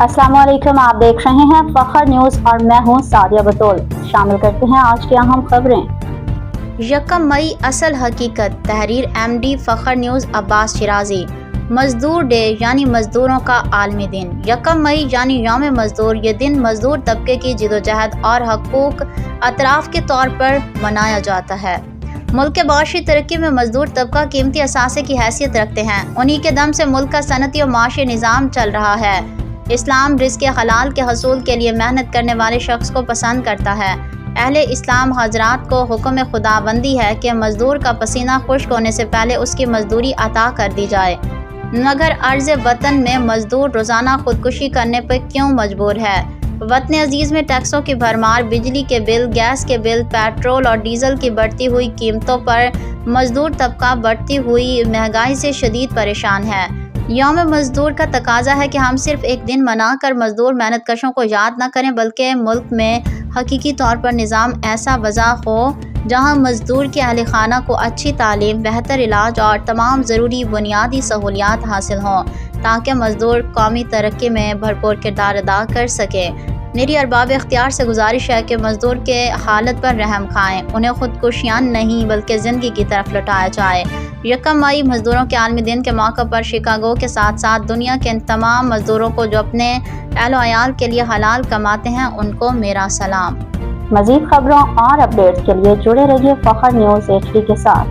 अस्सलाम वालेकुम, आप देख रहे हैं फखर न्यूज़ और मैं हूं सादिया बतौल। शामिल करते हैं आज की अहम खबरें। 1 मई असल हकीकत। तहरीर MD फखर न्यूज़ अब्बास शिराजी। मजदूर डे यानी मजदूरों का आलमी दिन। 1 मई यानी यौम मजदूर। ये दिन मजदूर तबके की जिदोजहद और हकूक अतराफ़ के तौर पर मनाया जाता है। मुल्क के माशी तरक्की में मजदूर तबका कीमती असासे की हैसियत रखते हैं। उन्हीं के दम से मुल्क का सनती और माशी निज़ाम चल रहा है। इस्लाम रिज़्क़ हलाल के हसूल के लिए मेहनत करने वाले शख्स को पसंद करता है। अहले इस्लाम हजरात को हुक्म खुदाबंदी है कि मजदूर का पसीना खुश्क होने से पहले उसकी मजदूरी अता कर दी जाए, मगर अर्ज़ वतन में मजदूर रोज़ाना खुदकुशी करने पर क्यों मजबूर है? वतन अजीज़ में टैक्सों की भरमार, बिजली के बिल, गैस के बिल, पेट्रोल और डीजल की बढ़ती हुई कीमतों पर मजदूर तबका बढ़ती हुई महंगाई से शदीद परेशान है। यौम मजदूर का तकाजा है कि हम सिर्फ एक दिन मनाकर मजदूर मेहनत कशों को याद न करें, बल्कि मुल्क में हकीकी तौर पर निज़ाम ऐसा वज़ा हो जहां मजदूर के अहल खाना को अच्छी तालीम, बेहतर इलाज और तमाम ज़रूरी बुनियादी सहूलियात हासिल हों, ताकि मजदूर कौमी तरक्की में भरपूर किरदार अदा कर सके। मेरी अरबाब इख्तियार से गुजारिश है कि मजदूर के हालत पर रहम खाएँ, उन्हें खुदकुशियाँ नहीं बल्कि ज़िंदगी की तरफ लौटाया जाए। 1 मई मजदूरों के आलमी दिन के मौके पर शिकागो के साथ साथ दुनिया के इन तमाम मजदूरों को जो अपने अहल अयाल के लिए हलाल कमाते हैं, उनको मेरा सलाम। मज़ीद खबरों और अपडेट्स के लिए जुड़े रहिए फखर न्यूज़ HD के साथ।